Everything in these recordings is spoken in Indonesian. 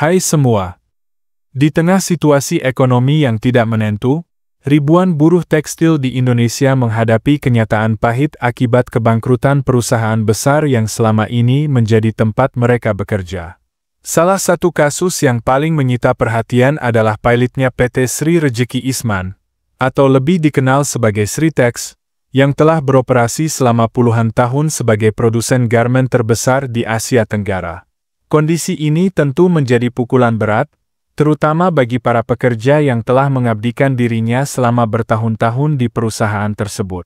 Hai semua. Di tengah situasi ekonomi yang tidak menentu, ribuan buruh tekstil di Indonesia menghadapi kenyataan pahit akibat kebangkrutan perusahaan besar yang selama ini menjadi tempat mereka bekerja. Salah satu kasus yang paling menyita perhatian adalah pilotnya PT Sri Rejeki Isman, atau lebih dikenal sebagai Sritex, yang telah beroperasi selama puluhan tahun sebagai produsen garmen terbesar di Asia Tenggara. Kondisi ini tentu menjadi pukulan berat, terutama bagi para pekerja yang telah mengabdikan dirinya selama bertahun-tahun di perusahaan tersebut.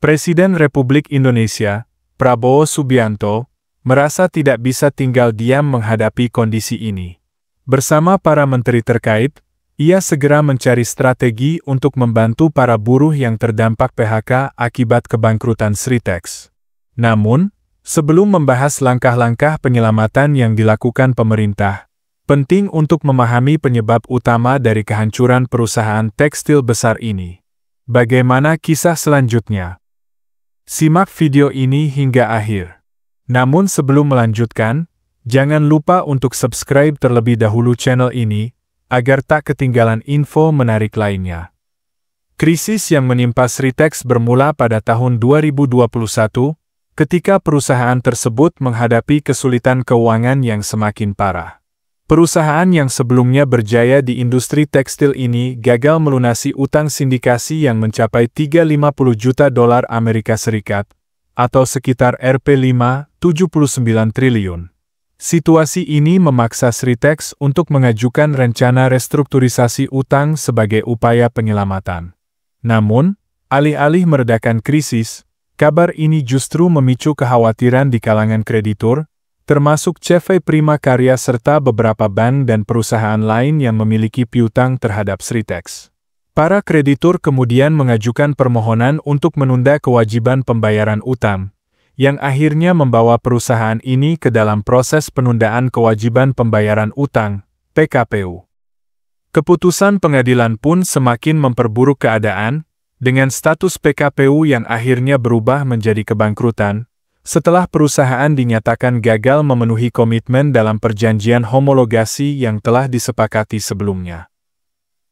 Presiden Republik Indonesia, Prabowo Subianto, merasa tidak bisa tinggal diam menghadapi kondisi ini. Bersama para menteri terkait, ia segera mencari strategi untuk membantu para buruh yang terdampak PHK akibat kebangkrutan Sritex. Namun, sebelum membahas langkah-langkah penyelamatan yang dilakukan pemerintah, penting untuk memahami penyebab utama dari kehancuran perusahaan tekstil besar ini. Bagaimana kisah selanjutnya? Simak video ini hingga akhir. Namun sebelum melanjutkan, jangan lupa untuk subscribe terlebih dahulu channel ini, agar tak ketinggalan info menarik lainnya. Krisis yang menimpa Sritex bermula pada tahun 2021, ketika perusahaan tersebut menghadapi kesulitan keuangan yang semakin parah. Perusahaan yang sebelumnya berjaya di industri tekstil ini gagal melunasi utang sindikasi yang mencapai $350 juta Amerika Serikat, atau sekitar Rp5,79 triliun. Situasi ini memaksa Sritex untuk mengajukan rencana restrukturisasi utang sebagai upaya penyelamatan. Namun, alih-alih meredakan krisis, kabar ini justru memicu kekhawatiran di kalangan kreditur, termasuk CV Prima Karya serta beberapa bank dan perusahaan lain yang memiliki piutang terhadap Sritex. Para kreditur kemudian mengajukan permohonan untuk menunda kewajiban pembayaran utang, yang akhirnya membawa perusahaan ini ke dalam proses penundaan kewajiban pembayaran utang, PKPU. Keputusan pengadilan pun semakin memperburuk keadaan, dengan status PKPU yang akhirnya berubah menjadi kebangkrutan, setelah perusahaan dinyatakan gagal memenuhi komitmen dalam perjanjian homologasi yang telah disepakati sebelumnya.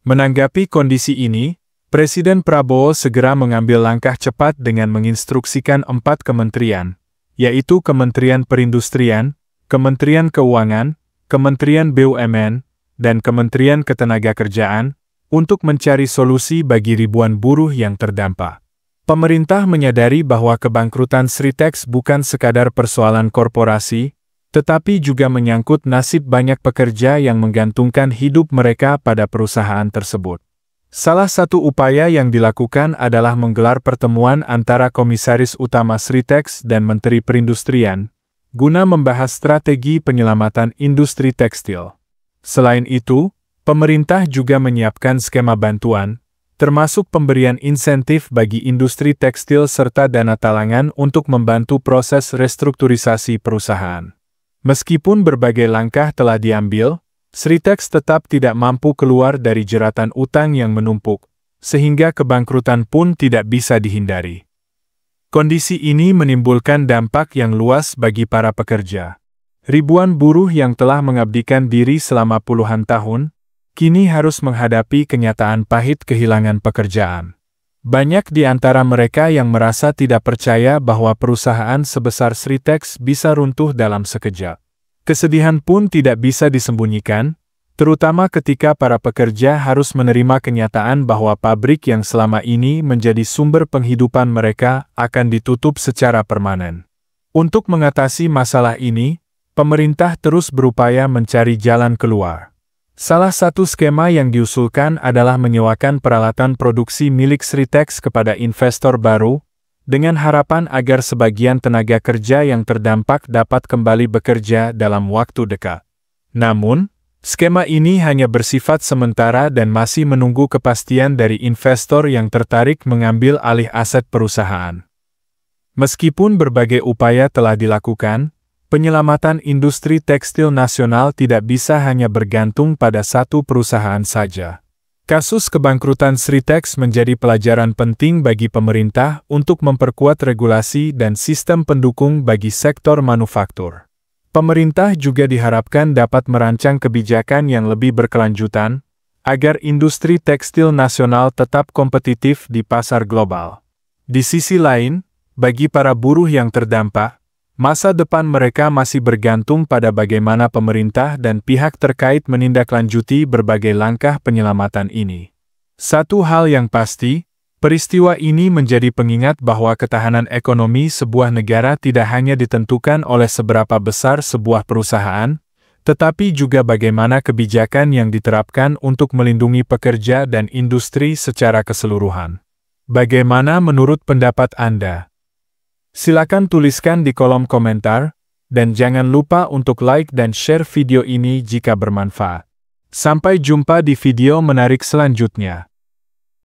Menanggapi kondisi ini, Presiden Prabowo segera mengambil langkah cepat dengan menginstruksikan 4 kementerian, yaitu Kementerian Perindustrian, Kementerian Keuangan, Kementerian BUMN, dan Kementerian Ketenagakerjaan, untuk mencari solusi bagi ribuan buruh yang terdampak. Pemerintah menyadari bahwa kebangkrutan Sritex bukan sekadar persoalan korporasi, tetapi juga menyangkut nasib banyak pekerja yang menggantungkan hidup mereka pada perusahaan tersebut. Salah satu upaya yang dilakukan adalah menggelar pertemuan antara Komisaris Utama Sritex dan Menteri Perindustrian, guna membahas strategi penyelamatan industri tekstil. Selain itu, pemerintah juga menyiapkan skema bantuan, termasuk pemberian insentif bagi industri tekstil serta dana talangan untuk membantu proses restrukturisasi perusahaan. Meskipun berbagai langkah telah diambil, Sritex tetap tidak mampu keluar dari jeratan utang yang menumpuk, sehingga kebangkrutan pun tidak bisa dihindari. Kondisi ini menimbulkan dampak yang luas bagi para pekerja. Ribuan buruh yang telah mengabdikan diri selama puluhan tahun, kini harus menghadapi kenyataan pahit kehilangan pekerjaan. Banyak di antara mereka yang merasa tidak percaya bahwa perusahaan sebesar Sritex bisa runtuh dalam sekejap. Kesedihan pun tidak bisa disembunyikan, terutama ketika para pekerja harus menerima kenyataan bahwa pabrik yang selama ini menjadi sumber penghidupan mereka akan ditutup secara permanen. Untuk mengatasi masalah ini, pemerintah terus berupaya mencari jalan keluar. Salah satu skema yang diusulkan adalah menyewakan peralatan produksi milik Sritex kepada investor baru, dengan harapan agar sebagian tenaga kerja yang terdampak dapat kembali bekerja dalam waktu dekat. Namun, skema ini hanya bersifat sementara dan masih menunggu kepastian dari investor yang tertarik mengambil alih aset perusahaan. Meskipun berbagai upaya telah dilakukan, penyelamatan industri tekstil nasional tidak bisa hanya bergantung pada satu perusahaan saja. Kasus kebangkrutan Sritex menjadi pelajaran penting bagi pemerintah untuk memperkuat regulasi dan sistem pendukung bagi sektor manufaktur. Pemerintah juga diharapkan dapat merancang kebijakan yang lebih berkelanjutan, agar industri tekstil nasional tetap kompetitif di pasar global. Di sisi lain, bagi para buruh yang terdampak, masa depan mereka masih bergantung pada bagaimana pemerintah dan pihak terkait menindaklanjuti berbagai langkah penyelamatan ini. Satu hal yang pasti, peristiwa ini menjadi pengingat bahwa ketahanan ekonomi sebuah negara tidak hanya ditentukan oleh seberapa besar sebuah perusahaan, tetapi juga bagaimana kebijakan yang diterapkan untuk melindungi pekerja dan industri secara keseluruhan. Bagaimana menurut pendapat Anda? Silakan tuliskan di kolom komentar, dan jangan lupa untuk like dan share video ini jika bermanfaat. Sampai jumpa di video menarik selanjutnya.